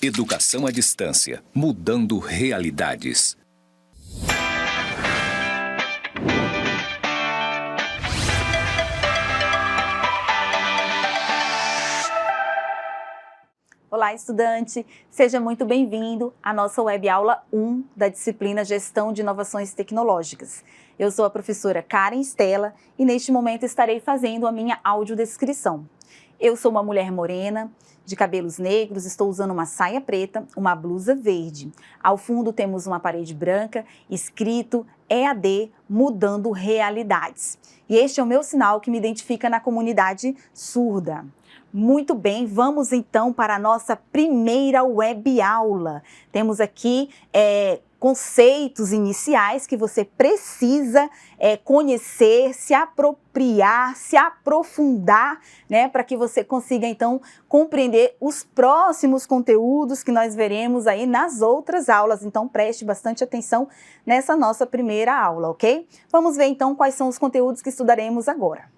Educação à distância, mudando realidades. Olá, estudante! Seja muito bem-vindo à nossa web aula 1 da disciplina Gestão de Inovações Tecnológicas. Eu sou a professora Karen Stella e neste momento estarei fazendo a minha audiodescrição. Eu sou uma mulher morena, de cabelos negros, estou usando uma saia preta, uma blusa verde. Ao fundo temos uma parede branca, escrito EAD Mudando Realidades. E este é o meu sinal que me identifica na comunidade surda. Muito bem, vamos então para a nossa primeira web aula. Temos aqui conceitos iniciais que você precisa conhecer, se apropriar, se aprofundar, né, para que você consiga então compreender os próximos conteúdos que nós veremos aí nas outras aulas. Então preste bastante atenção nessa nossa primeira aula, ok? Vamos ver então quais são os conteúdos que estudaremos agora.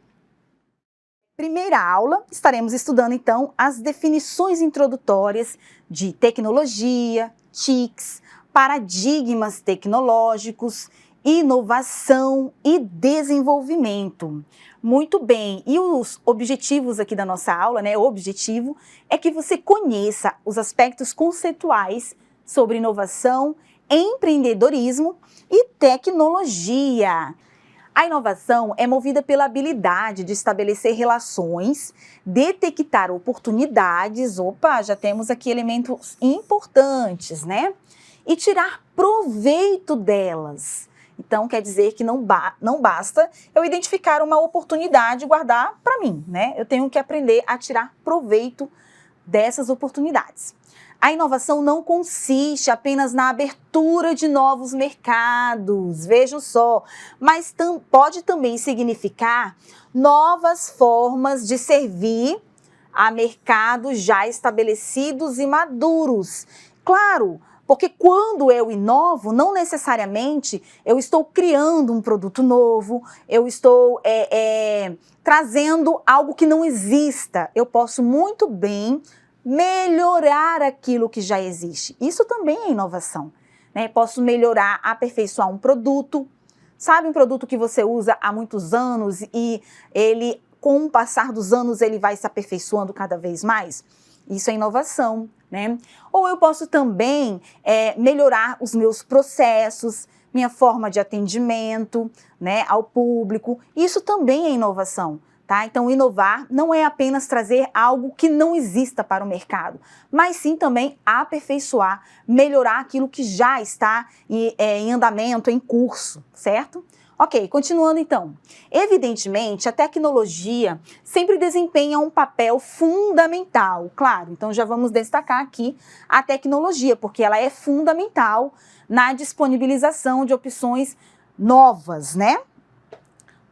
Primeira aula, estaremos estudando então as definições introdutórias de tecnologia, TICs, paradigmas tecnológicos, inovação e desenvolvimento. Muito bem, e os objetivos aqui da nossa aula, né? O objetivo é que você conheça os aspectos conceituais sobre inovação, empreendedorismo e tecnologia. A inovação é movida pela habilidade de estabelecer relações, detectar oportunidades, já temos aqui elementos importantes, né? E tirar proveito delas. Então, quer dizer que não basta eu identificar uma oportunidade e guardar para mim, né? Eu tenho que aprender a tirar proveito dessas oportunidades. A inovação não consiste apenas na abertura de novos mercados, vejam só, mas pode também significar novas formas de servir a mercados já estabelecidos e maduros. Claro, porque quando eu inovo, não necessariamente eu estou criando um produto novo, eu estou trazendo algo que não exista. Eu posso muito bem melhorar aquilo que já existe. Isso também é inovação, né? Posso melhorar, aperfeiçoar um produto. Sabe um produto que você usa há muitos anos e ele, com o passar dos anos, ele vai se aperfeiçoando cada vez mais? Isso é inovação, né? Ou eu posso também melhorar os meus processos, minha forma de atendimento, né, ao público. Isso também é inovação. Tá? Então, inovar não é apenas trazer algo que não exista para o mercado, mas sim também aperfeiçoar, melhorar aquilo que já está em andamento, em curso, certo? Ok, continuando então. Evidentemente, a tecnologia sempre desempenha um papel fundamental, claro. Então, já vamos destacar aqui a tecnologia, porque ela é fundamental na disponibilização de opções novas, né?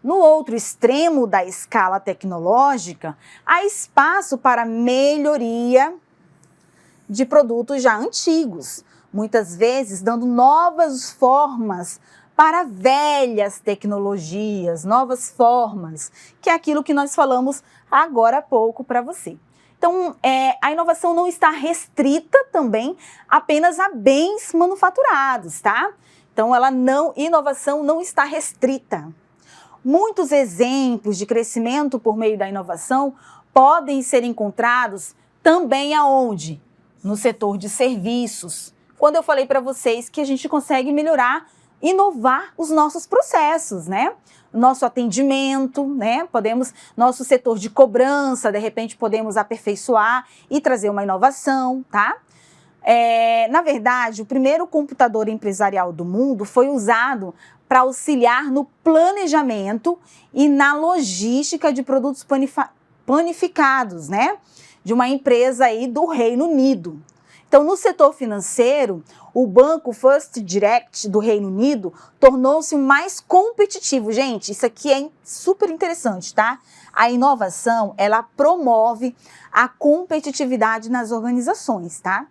No outro extremo da escala tecnológica, há espaço para melhoria de produtos já antigos, muitas vezes dando novas formas para velhas tecnologias, novas formas, que é aquilo que nós falamos agora há pouco para você. Então, a inovação não está restrita também apenas a bens manufaturados, tá? Então, inovação não está restrita. Muitos exemplos de crescimento por meio da inovação podem ser encontrados também aonde? No setor de serviços. Quando eu falei para vocês que a gente consegue melhorar, inovar os nossos processos, né? Nosso atendimento, né? Nosso setor de cobrança, de repente podemos aperfeiçoar e trazer uma inovação, tá? Na verdade, o primeiro computador empresarial do mundo foi usado para auxiliar no planejamento e na logística de produtos panificados, né? De uma empresa aí do Reino Unido. Então, no setor financeiro, o banco First Direct do Reino Unido tornou-se o mais competitivo. Gente, isso aqui é super interessante, tá? A inovação, ela promove a competitividade nas organizações, tá?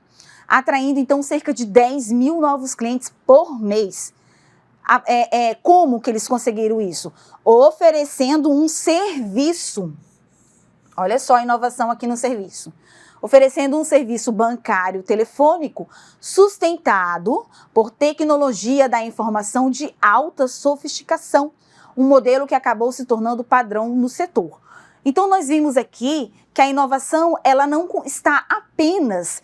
Atraindo, então, cerca de 10 mil novos clientes por mês. Como que eles conseguiram isso? Oferecendo um serviço. Olha só a inovação aqui no serviço. oferecendo um serviço bancário telefônico sustentado por tecnologia da informação de alta sofisticação, um modelo que acabou se tornando padrão no setor. Então, nós vimos aqui que a inovação ela não está apenas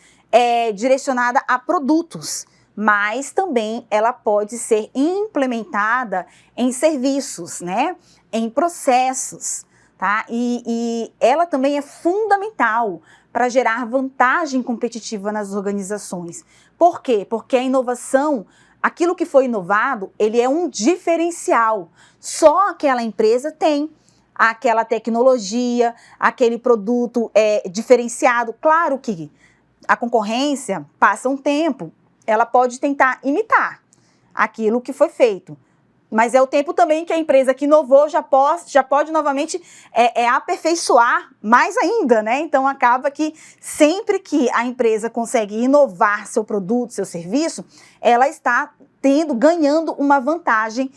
direcionada a produtos, mas também ela pode ser implementada em serviços, né? Em processos, tá? E ela também é fundamental para gerar vantagem competitiva nas organizações. Por quê? Porque a inovação, aquilo que foi inovado, ele é um diferencial. Só aquela empresa tem aquela tecnologia, aquele produto diferenciado. Claro que a concorrência passa um tempo, ela pode tentar imitar aquilo que foi feito. Mas é o tempo também que a empresa que inovou já pode novamente aperfeiçoar mais ainda, né? Então acaba que sempre que a empresa consegue inovar seu produto, seu serviço, ela está ganhando uma vantagem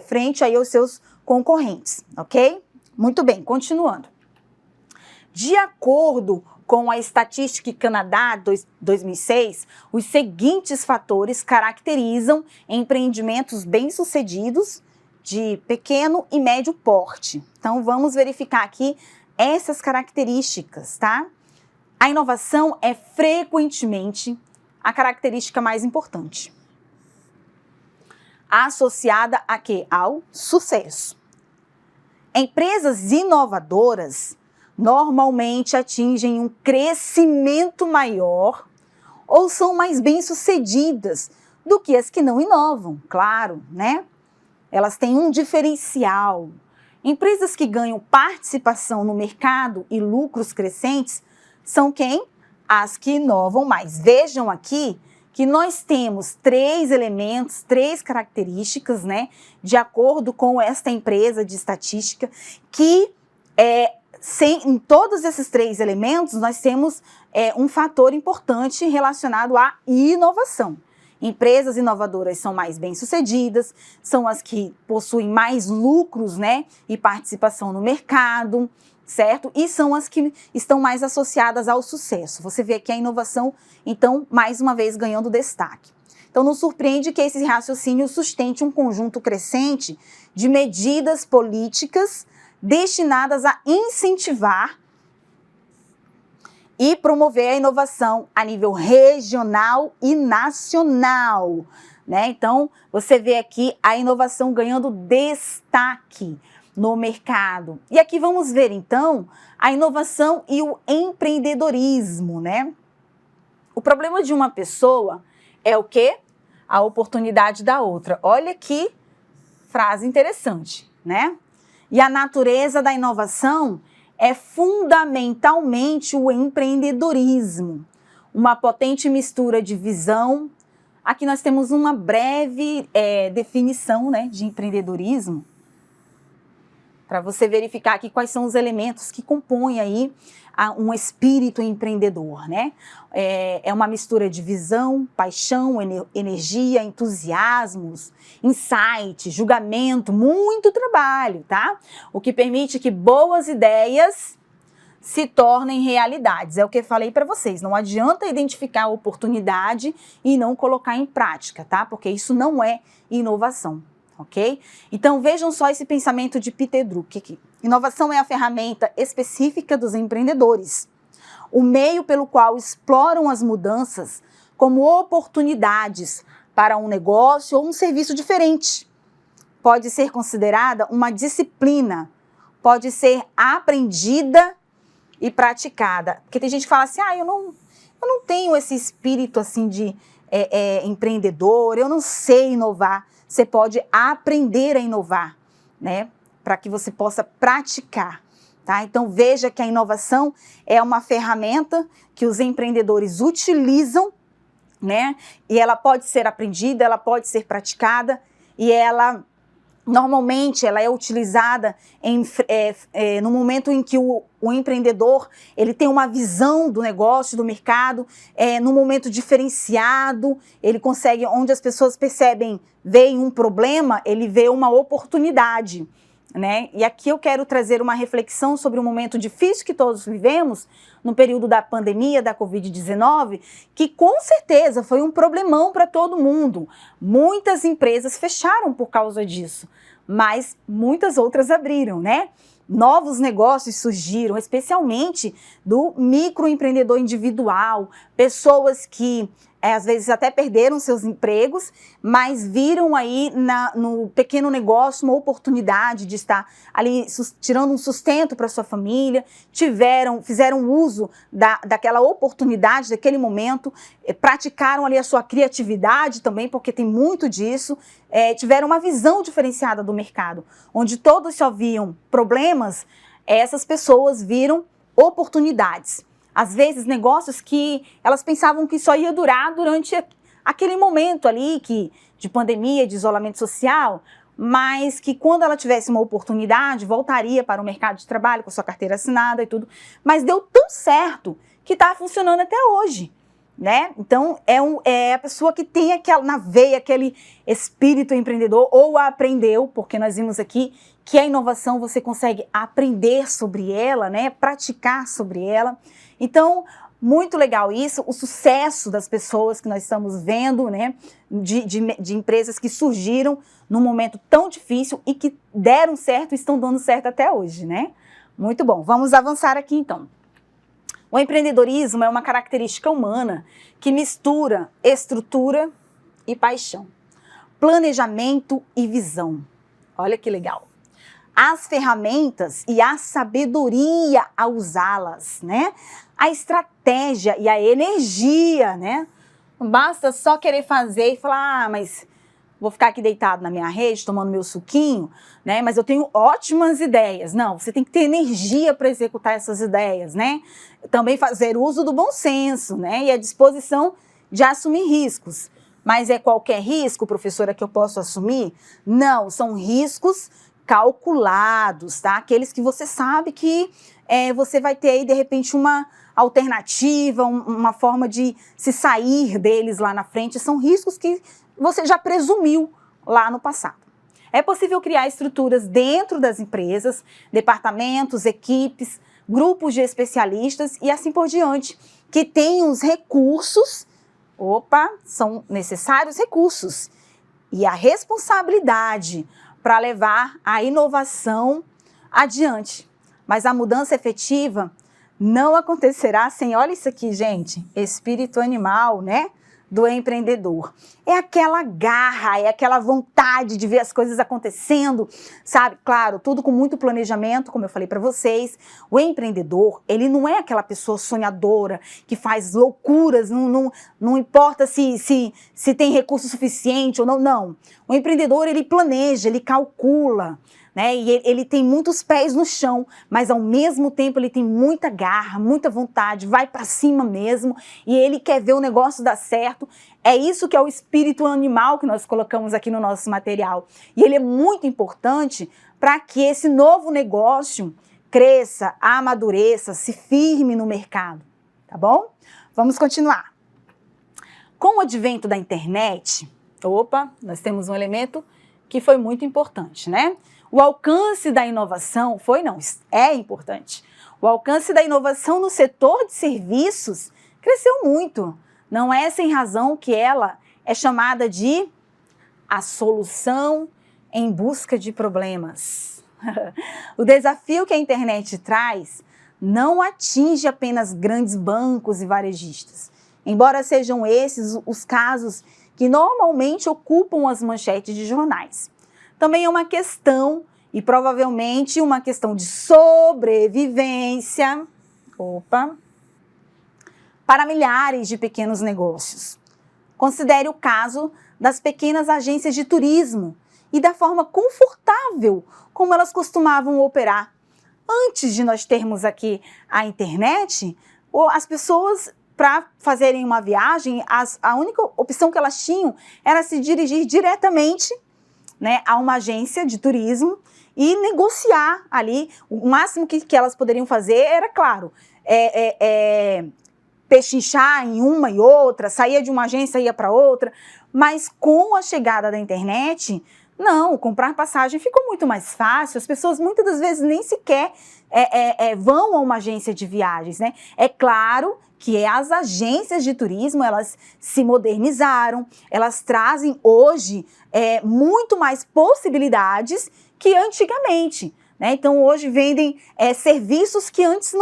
frente aí aos seus concorrentes, ok? Muito bem, continuando. De acordo com a Estatística Canadá 2006, os seguintes fatores caracterizam empreendimentos bem-sucedidos de pequeno e médio porte. Então, vamos verificar aqui essas características, tá? A inovação é frequentemente a característica mais importante, associada a quê? Ao sucesso. Empresas inovadoras normalmente atingem um crescimento maior ou são mais bem-sucedidas do que as que não inovam, claro, né? Elas têm um diferencial. Empresas que ganham participação no mercado e lucros crescentes são quem? As que inovam mais. Vejam aqui que nós temos 3 elementos, 3 características, né? De acordo com esta empresa de estatística, que em todos esses 3 elementos, nós temos um fator importante relacionado à inovação. Empresas inovadoras são mais bem-sucedidas, são as que possuem mais lucros, né, e participação no mercado, certo? E são as que estão mais associadas ao sucesso. Você vê aqui a inovação, então, mais uma vez ganhando destaque. Então, não surpreende que esse raciocínio sustente um conjunto crescente de medidas políticas destinadas a incentivar e promover a inovação a nível regional e nacional, né? Então, você vê aqui a inovação ganhando destaque no mercado. E aqui vamos ver, então, a inovação e o empreendedorismo, né? O problema de uma pessoa é o quê? A oportunidade da outra. Olha que frase interessante, né? E a natureza da inovação é fundamentalmente o empreendedorismo, uma potente mistura de visão. Aqui nós temos uma breve definição, né, de empreendedorismo, para você verificar aqui quais são os elementos que compõem aí um espírito empreendedor, né? É uma mistura de visão, paixão, energia, entusiasmos, insight, julgamento, muito trabalho, tá? O que permite que boas ideias se tornem realidades. É o que eu falei para vocês, não adianta identificar a oportunidade e não colocar em prática, tá? Porque isso não é inovação. Ok? Então, vejam só esse pensamento de Peter Drucker aqui. Inovação é a ferramenta específica dos empreendedores, o meio pelo qual exploram as mudanças como oportunidades para um negócio ou um serviço diferente. Pode ser considerada uma disciplina, pode ser aprendida e praticada. Porque tem gente que fala assim, eu não tenho esse espírito assim de empreendedor, eu não sei inovar. Você pode aprender a inovar, né? Para que você possa praticar, tá? Então, veja que a inovação é uma ferramenta que os empreendedores utilizam, né? E ela pode ser aprendida, ela pode ser praticada e ela, normalmente, ela é utilizada no momento em que o empreendedor ele tem uma visão do negócio, do mercado, num momento diferenciado, ele consegue, onde as pessoas veem um problema, ele vê uma oportunidade. né? E aqui eu quero trazer uma reflexão sobre o momento difícil que todos vivemos no período da pandemia da Covid-19, que com certeza foi um problemão para todo mundo. Muitas empresas fecharam por causa disso, mas muitas outras abriram, né? Novos negócios surgiram, especialmente do microempreendedor individual, pessoas que às vezes até perderam seus empregos, mas viram aí no pequeno negócio uma oportunidade de estar ali tirando um sustento para sua família, fizeram uso daquela oportunidade, daquele momento, praticaram ali a sua criatividade também, porque tem muito disso, tiveram uma visão diferenciada do mercado, onde todos só viam problemas, essas pessoas viram oportunidades. Às vezes, negócios que elas pensavam que só ia durar durante aquele momento ali de pandemia, de isolamento social, mas que quando ela tivesse uma oportunidade, voltaria para o mercado de trabalho com sua carteira assinada e tudo. Mas deu tão certo que está funcionando até hoje, né? Então, é a pessoa que tem na veia aquele espírito empreendedor, ou aprendeu, porque nós vimos aqui que a inovação você consegue aprender sobre ela, né? Praticar sobre ela. Então, muito legal isso, o sucesso das pessoas que nós estamos vendo, né, de empresas que surgiram num momento tão difícil e que deram certo e estão dando certo até hoje, né? Muito bom, vamos avançar aqui então. O empreendedorismo é uma característica humana que mistura estrutura e paixão, planejamento e visão. Olha que legal. As ferramentas e a sabedoria a usá-las, né? A estratégia e a energia, né? Não basta só querer fazer e falar, mas vou ficar aqui deitado na minha rede, tomando meu suquinho, né? Mas eu tenho ótimas ideias. Não, você tem que ter energia para executar essas ideias, né? Também fazer uso do bom senso, né? E a disposição de assumir riscos. Mas é qualquer risco, professora, que eu posso assumir? Não, são riscos calculados, tá? Aqueles que você sabe que você vai ter aí, de repente, uma alternativa, uma forma de se sair deles lá na frente. São riscos que você já presumiu lá no passado. É possível criar estruturas dentro das empresas, departamentos, equipes, grupos de especialistas e assim por diante, que tenham os recursos, são necessários recursos, e a responsabilidade para levar a inovação adiante. Mas a mudança efetiva não acontecerá sem, olha isso aqui, gente, espírito animal, né, do empreendedor. É aquela garra, é aquela vontade de ver as coisas acontecendo, sabe? Claro, tudo com muito planejamento, como eu falei para vocês. O empreendedor, ele não é aquela pessoa sonhadora que faz loucuras, não importa se tem recurso suficiente ou não, não. O empreendedor, ele planeja, ele calcula, né? E ele tem muitos pés no chão, mas ao mesmo tempo ele tem muita garra, muita vontade, vai para cima mesmo, e ele quer ver o negócio dar certo. É isso que é o espírito animal que nós colocamos aqui no nosso material. E ele é muito importante para que esse novo negócio cresça, amadureça, se firme no mercado, tá bom? Vamos continuar. Com o advento da internet, nós temos um elemento que foi muito importante, né? O alcance da inovação é importante. O alcance da inovação no setor de serviços cresceu muito. Não é sem razão que ela é chamada de a solução em busca de problemas. O desafio que a internet traz não atinge apenas grandes bancos e varejistas, embora sejam esses os casos que normalmente ocupam as manchetes de jornais. Também é uma questão, e provavelmente uma questão de sobrevivência, para milhares de pequenos negócios. Considere o caso das pequenas agências de turismo e da forma confortável como elas costumavam operar. Antes de nós termos aqui a internet, as pessoas, para fazerem uma viagem, a única opção que elas tinham era se dirigir diretamente, né, a uma agência de turismo e negociar ali. O máximo que elas poderiam fazer era, claro, pechinchar em uma e outra, saía de uma agência e ia para outra, mas com a chegada da internet, Não, comprar passagem ficou muito mais fácil, as pessoas muitas das vezes nem sequer vão a uma agência de viagens, né? É claro que as agências de turismo, elas se modernizaram, elas trazem hoje muito mais possibilidades que antigamente. Né? Então, hoje vendem serviços que antes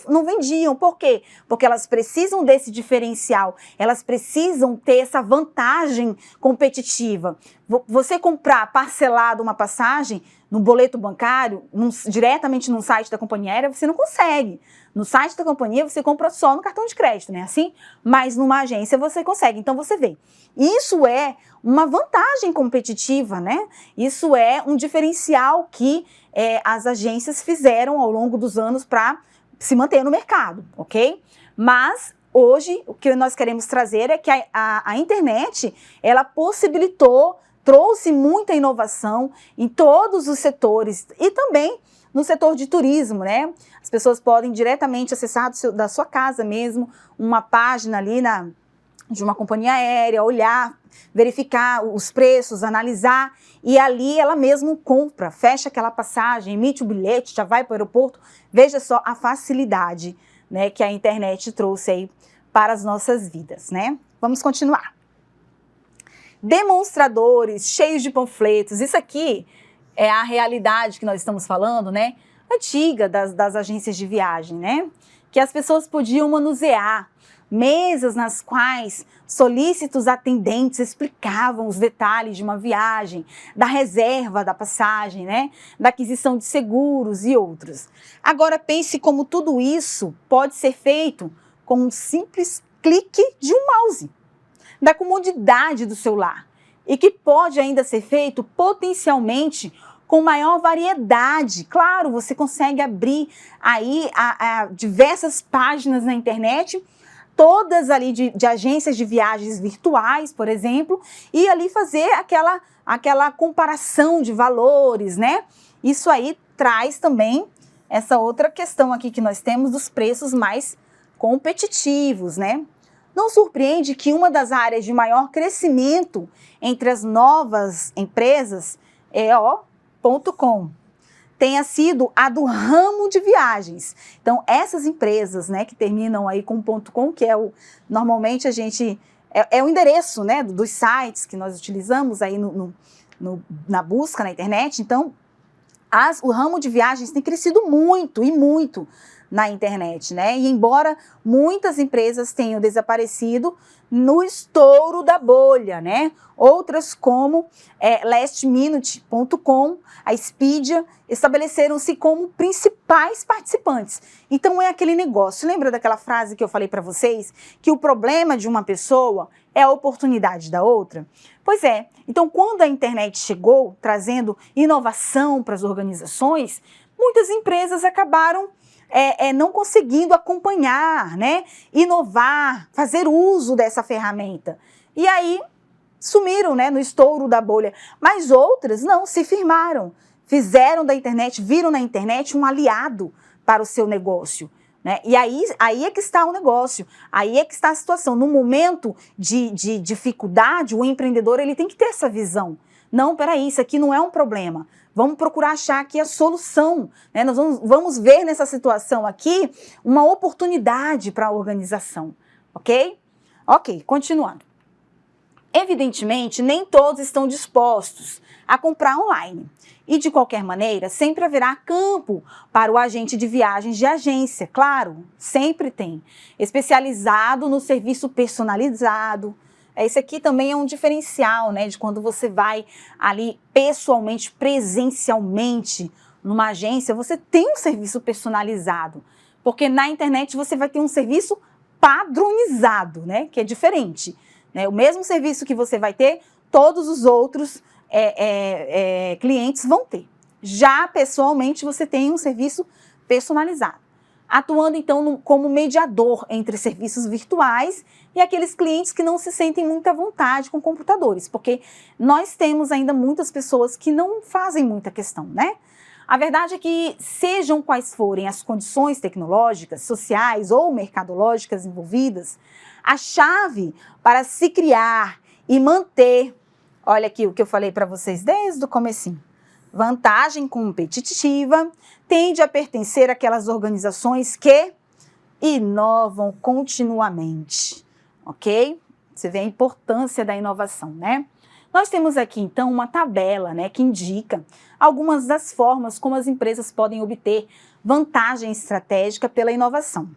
não vendiam. Por quê? Porque elas precisam desse diferencial, elas precisam ter essa vantagem competitiva. Você comprar parcelado uma passagem no boleto bancário, diretamente no site da companhia aérea, você não consegue. No site da companhia, você compra só no cartão de crédito, né? Assim, mas numa agência você consegue. Então, você vê. Isso é uma vantagem competitiva, né? Isso é um diferencial que as agências fizeram ao longo dos anos para se manter no mercado, ok? Mas hoje o que nós queremos trazer é que a internet, ela possibilitou, trouxe muita inovação em todos os setores e também no setor de turismo, né? As pessoas podem diretamente acessar da sua casa mesmo uma página ali de uma companhia aérea, olhar, verificar os preços, analisar, e ali ela mesmo compra, fecha aquela passagem, emite o bilhete, já vai para o aeroporto. Veja só a facilidade, né, que a internet trouxe aí para as nossas vidas, né? Vamos continuar. Demonstradores cheios de panfletos, isso aqui é a realidade que nós estamos falando, né? Antiga das agências de viagem, né? Que as pessoas podiam manusear. Mesas nas quais solícitos atendentes explicavam os detalhes de uma viagem, da reserva da passagem, né? Da aquisição de seguros e outros. Agora pense como tudo isso pode ser feito com um simples clique de um mouse, da comodidade do celular, e que pode ainda ser feito potencialmente com maior variedade. Claro, você consegue abrir aí diversas páginas na internet, todas ali de agências de viagens virtuais, por exemplo, e ali fazer aquela comparação de valores, né? Isso aí traz também essa outra questão aqui que nós temos dos preços mais competitivos, né? Não surpreende que uma das áreas de maior crescimento entre as novas empresas .com tenha sido a do ramo de viagens. Então, essas empresas, né, que terminam aí com .com, que normalmente a gente, é o endereço, né, dos sites que nós utilizamos aí na busca na internet. Então, o ramo de viagens tem crescido muito e muito na internet, né? E embora muitas empresas tenham desaparecido no estouro da bolha, né? Outras como lastminute.com, a Expedia, estabeleceram-se como principais participantes. Então é aquele negócio, lembra daquela frase que eu falei para vocês? Que o problema de uma pessoa é a oportunidade da outra? Pois é, então quando a internet chegou, trazendo inovação para as organizações, muitas empresas acabaram não conseguindo acompanhar, né, inovar, fazer uso dessa ferramenta. E aí sumiram, né, no estouro da bolha. Mas outras não, se firmaram, fizeram da internet, viram na internet um aliado para o seu negócio. Né? E aí é que está o negócio, aí é que está a situação. No momento de dificuldade, o empreendedor ele tem que ter essa visão. Não, peraí, isso aqui não é um problema. Vamos procurar achar aqui a solução. Né? Nós vamos ver nessa situação aqui uma oportunidade para a organização. Ok? Ok, continuando. Evidentemente, nem todos estão dispostos a comprar online. E, de qualquer maneira, sempre haverá campo para o agente de viagens de agência, claro, sempre tem. Especializado no serviço personalizado. Esse aqui também é um diferencial, né, de quando você vai ali pessoalmente, presencialmente, numa agência, você tem um serviço personalizado. Porque na internet você vai ter um serviço padronizado, né, que é diferente. Né? O mesmo serviço que você vai ter, todos os outros clientes vão ter. Já pessoalmente você tem um serviço personalizado, atuando então como mediador entre serviços virtuais e aqueles clientes que não se sentem muito à vontade com computadores, porque nós temos ainda muitas pessoas que não fazem muita questão, né? A verdade é que, sejam quais forem as condições tecnológicas, sociais ou mercadológicas envolvidas, a chave para se criar e manter Olha aqui o que eu falei para vocês desde o comecinho. Vantagem competitiva tende a pertencer àquelas organizações que inovam continuamente, ok? Você vê a importância da inovação, né? Nós temos aqui, então, uma tabela, né, que indica algumas das formas como as empresas podem obter vantagem estratégica pela inovação.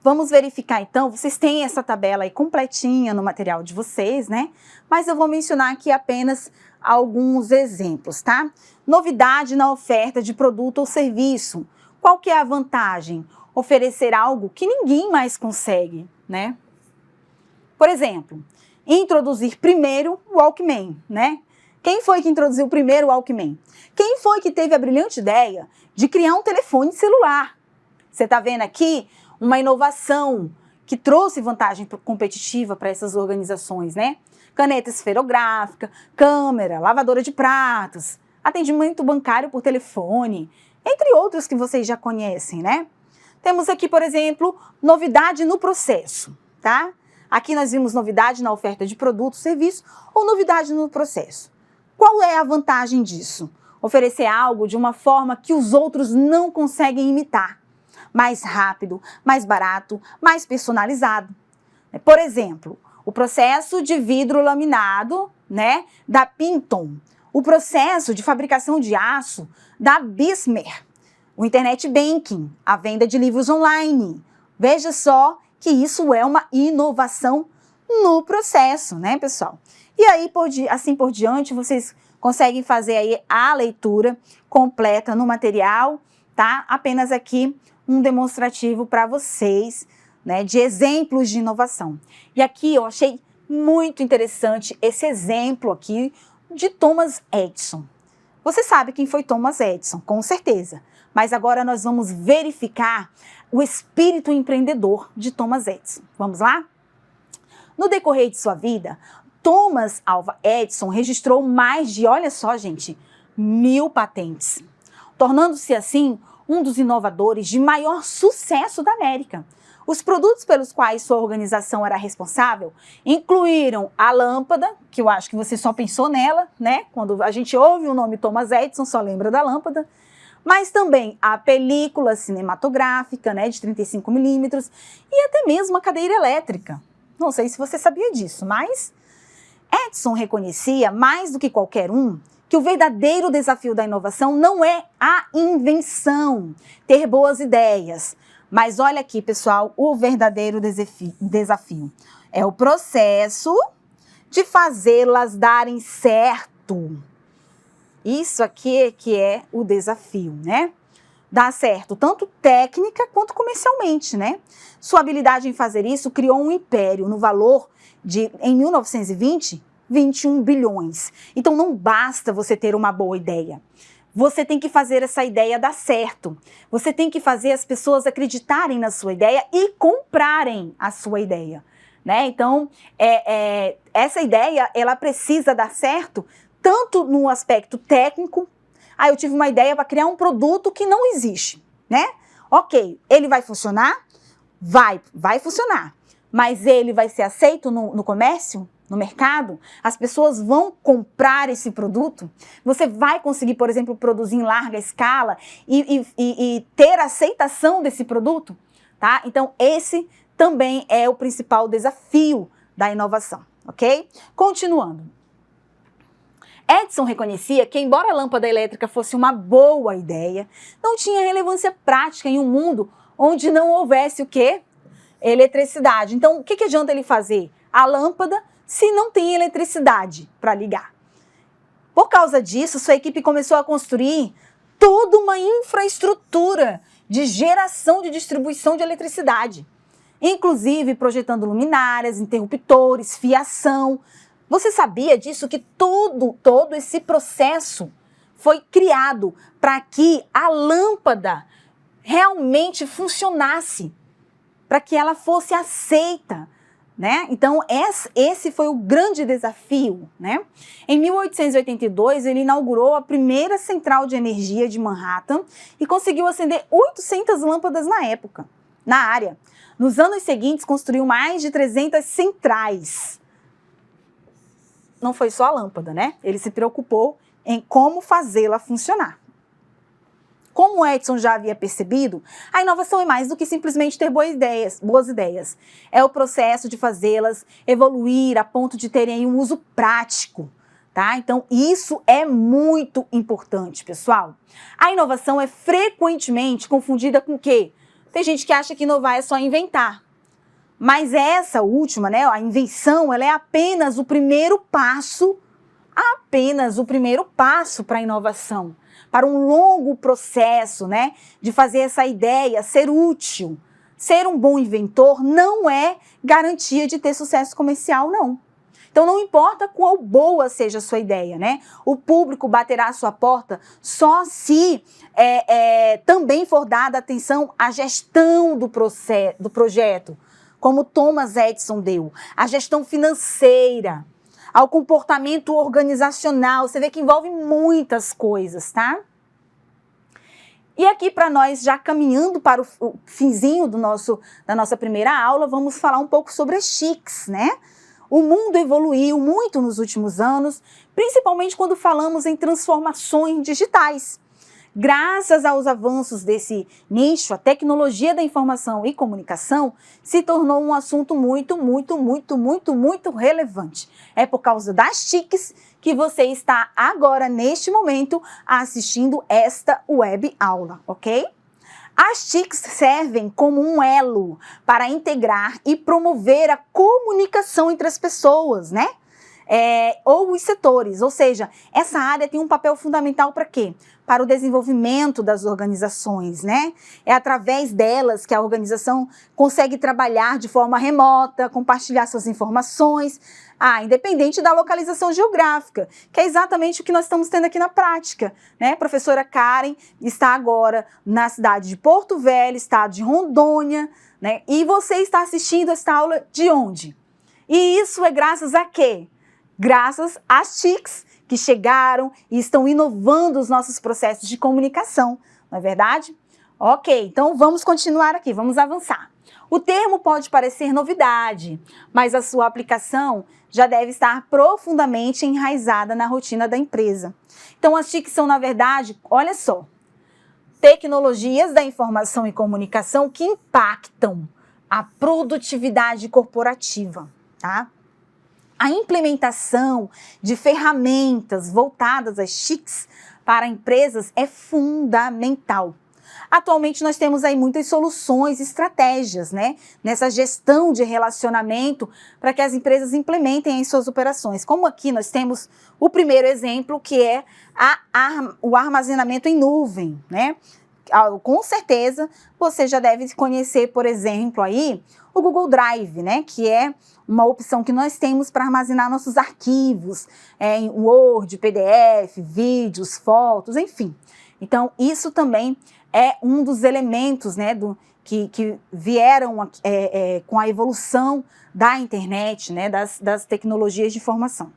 Vamos verificar, então, vocês têm essa tabela aí completinha no material de vocês, né? Mas eu vou mencionar aqui apenas alguns exemplos, tá? Novidade na oferta de produto ou serviço. Qual que é a vantagem? Oferecer algo que ninguém mais consegue, né? Por exemplo, introduzir primeiro o Walkman, né? Quem foi que introduziu primeiro o Walkman? Quem foi que teve a brilhante ideia de criar um telefone celular? Você está vendo aqui uma inovação que trouxe vantagem competitiva para essas organizações, né? Caneta esferográfica, câmera, lavadora de pratos, atendimento bancário por telefone, entre outros que vocês já conhecem, né? Temos aqui, por exemplo, novidade no processo, tá? Aqui nós vimos novidade na oferta de produto, serviço ou novidade no processo. Qual é a vantagem disso? Oferecer algo de uma forma que os outros não conseguem imitar. Mais rápido, mais barato, mais personalizado. Por exemplo, o processo de vidro laminado, né, da Pinton. O processo de fabricação de aço da Bessemer. O Internet Banking, a venda de livros online. Veja só que isso é uma inovação no processo, né, pessoal? E aí, assim por diante, vocês conseguem fazer aí a leitura completa no material, tá? Apenas aqui um demonstrativo para vocês, né, de exemplos de inovação. E aqui eu achei muito interessante esse exemplo aqui de Thomas Edison. Você sabe quem foi Thomas Edison, com certeza. Mas agora nós vamos verificar o espírito empreendedor de Thomas Edison. Vamos lá? No decorrer de sua vida, Thomas Alva Edison registrou mais de, olha só, gente, 1000 patentes, tornando-se assim um dos inovadores de maior sucesso da América. Os produtos pelos quais sua organização era responsável incluíram a lâmpada, que eu acho que você só pensou nela, né? Quando a gente ouve o nome Thomas Edison, só lembra da lâmpada. Mas também a película cinematográfica, né, de 35 milímetros, e até mesmo a cadeira elétrica. Não sei se você sabia disso, mas Edison reconhecia, mais do que qualquer um, que o verdadeiro desafio da inovação não é a invenção, ter boas ideias. Mas olha aqui, pessoal, o verdadeiro desafio é o processo de fazê-las darem certo. Isso aqui que é o desafio, né? Dar certo, tanto técnica quanto comercialmente, né? Sua habilidade em fazer isso criou um império no valor de, em 1920, 21 bilhões. Então não basta você ter uma boa ideia. Você tem que fazer essa ideia dar certo. Você tem que fazer as pessoas acreditarem na sua ideia e comprarem a sua ideia, né? Então, essa ideia, ela precisa dar certo tanto no aspecto técnico. Ah, eu tive uma ideia para criar um produto que não existe, né? Ok, ele vai funcionar? Vai funcionar. Mas ele vai ser aceito no comércio? No mercado? As pessoas vão comprar esse produto? Você vai conseguir, por exemplo, produzir em larga escala e ter aceitação desse produto? Tá? Então, esse também é o principal desafio da inovação, ok? Continuando. Edison reconhecia que, embora a lâmpada elétrica fosse uma boa ideia, não tinha relevância prática em um mundo onde não houvesse o quê? Eletricidade. Então, o que adianta ele fazer a lâmpada se não tem eletricidade para ligar? Por causa disso, sua equipe começou a construir toda uma infraestrutura de geração de distribuição de eletricidade, inclusive projetando luminárias, interruptores, fiação. Você sabia disso, que todo esse processo foi criado para que a lâmpada realmente funcionasse, para que ela fosse aceita, né? Então, esse foi o grande desafio, né? Em 1882, ele inaugurou a primeira central de energia de Manhattan e conseguiu acender 800 lâmpadas na área. Nos anos seguintes, construiu mais de 300 centrais. não foi só a lâmpada, né? Ele se preocupou em como fazê-la funcionar. Como o Edison já havia percebido, a inovação é mais do que simplesmente ter boas ideias. É o processo de fazê-las evoluir a ponto de terem um uso prático, tá? Então, isso é muito importante, pessoal. A inovação é frequentemente confundida com o quê? Tem gente que acha que inovar é só inventar. Mas essa última, né, a invenção, ela é apenas o primeiro passo para a inovação, para um longo processo, né, de fazer essa ideia ser útil. Ser um bom inventor não é garantia de ter sucesso comercial, não. Então, não importa qual boa seja a sua ideia, né? O público baterá a sua porta só se também for dada atenção à gestão do projeto, como Thomas Edison deu, à gestão financeira, ao comportamento organizacional. Você vê que envolve muitas coisas, tá? E aqui, para nós, já caminhando para o finzinho da nossa primeira aula, vamos falar um pouco sobre as TICs, né? O mundo evoluiu muito nos últimos anos, principalmente quando falamos em transformações digitais. Graças aos avanços desse nicho, a tecnologia da informação e comunicação se tornou um assunto muito relevante. É por causa das TICs que você está agora, neste momento, assistindo esta web aula, ok? As TICs servem como um elo para integrar e promover a comunicação entre as pessoas, né? Ou os setores, ou seja, essa área tem um papel fundamental para quê? Para o desenvolvimento das organizações, né? É através delas que a organização consegue trabalhar de forma remota, compartilhar suas informações, independente da localização geográfica, que é exatamente o que nós estamos tendo aqui na prática, né? A professora Karen está agora na cidade de Porto Velho, estado de Rondônia, né? E você está assistindo esta aula de onde? E isso é graças a quê? Graças às TICs que chegaram e estão inovando os nossos processos de comunicação, não é verdade? Ok, então vamos continuar aqui, vamos avançar. O termo pode parecer novidade, mas a sua aplicação já deve estar profundamente enraizada na rotina da empresa. Então as TICs são, na verdade, olha só, tecnologias da informação e comunicação que impactam a produtividade corporativa, tá? A implementação de ferramentas voltadas às TICs para empresas é fundamental. Atualmente nós temos aí muitas soluções e estratégias, né, nessa gestão de relacionamento para que as empresas implementem em suas operações. Como aqui nós temos o primeiro exemplo, que é o armazenamento em nuvem, né? Com certeza você já deve conhecer, por exemplo, aí o Google Drive, né, que é uma opção que nós temos para armazenar nossos arquivos em Word, PDF, vídeos, fotos, enfim. Então, isso também é um dos elementos, né, que vieram com a evolução da internet, né, das tecnologias de informação.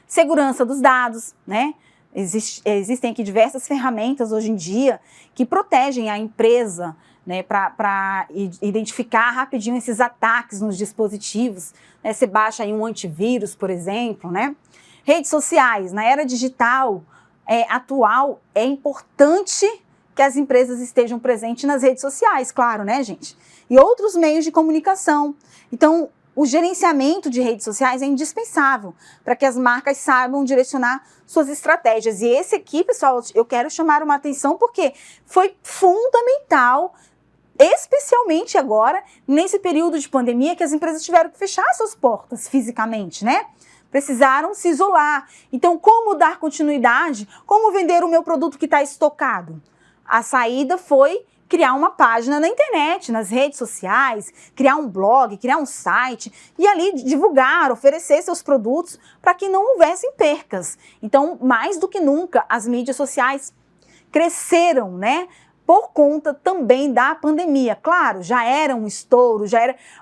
Segurança dos dados, né? Existem aqui diversas ferramentas hoje em dia que protegem a empresa, né, para identificar rapidinho esses ataques nos dispositivos, né? Você baixa aí um antivírus, por exemplo, né? Redes sociais, na era digital atual, é importante que as empresas estejam presentes nas redes sociais, claro, né, gente? E outros meios de comunicação. Então, o gerenciamento de redes sociais é indispensável para que as marcas saibam direcionar suas estratégias. E esse aqui, pessoal, eu quero chamar uma atenção porque foi fundamental, especialmente agora, nesse período de pandemia, que as empresas tiveram que fechar suas portas fisicamente, né? Precisaram se isolar. Então, como dar continuidade? Como vender o meu produto que está estocado? A saída foi criar uma página na internet, nas redes sociais, criar um blog, criar um site e ali divulgar, oferecer seus produtos para que não houvessem percas. Então, mais do que nunca, as mídias sociais cresceram, né? Por conta também da pandemia. Claro, já era um estouro,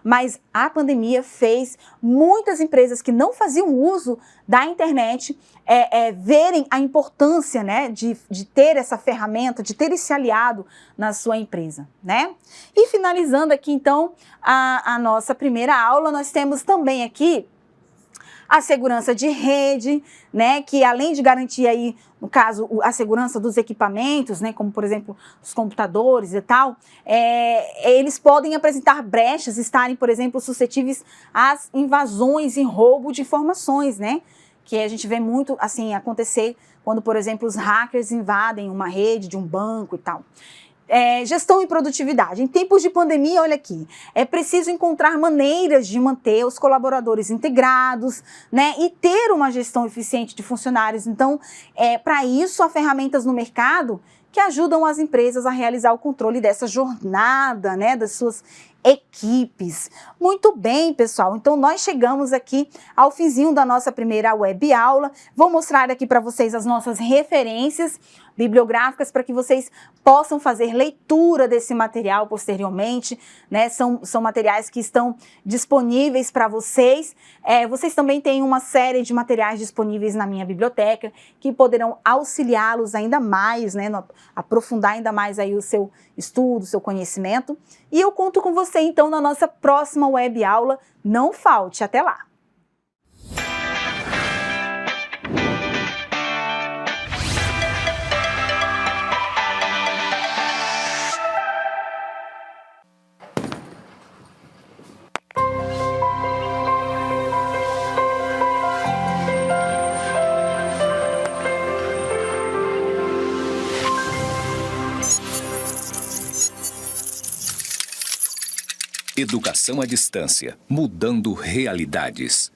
mas a pandemia fez muitas empresas que não faziam uso da internet verem a importância, né, de ter essa ferramenta, de ter esse aliado na sua empresa, né? E finalizando aqui, então, a nossa primeira aula, nós temos também aqui a segurança de rede, né, que além de garantir aí, no caso, a segurança dos equipamentos, né, como por exemplo os computadores e tal, eles podem apresentar brechas, estarem, por exemplo, suscetíveis às invasões e roubo de informações, né, que a gente vê muito assim acontecer quando, por exemplo, os hackers invadem uma rede de um banco e tal. Gestão e produtividade. Em tempos de pandemia, olha aqui, é preciso encontrar maneiras de manter os colaboradores integrados, né, e ter uma gestão eficiente de funcionários. Então, para isso, há ferramentas no mercado que ajudam as empresas a realizar o controle dessa jornada, né, das suas equipes. Muito bem, pessoal, então nós chegamos aqui ao finzinho da nossa primeira web aula. Vou mostrar aqui para vocês as nossas referências bibliográficas para que vocês possam fazer leitura desse material posteriormente, né? São materiais que estão disponíveis para vocês. Vocês também têm uma série de materiais disponíveis na minha biblioteca que poderão auxiliá-los ainda mais, né? Aprofundar ainda mais aí o seu estudo, o seu conhecimento. E eu conto com você então na nossa próxima web aula. Não falte, até lá! Educação à distância, mudando realidades.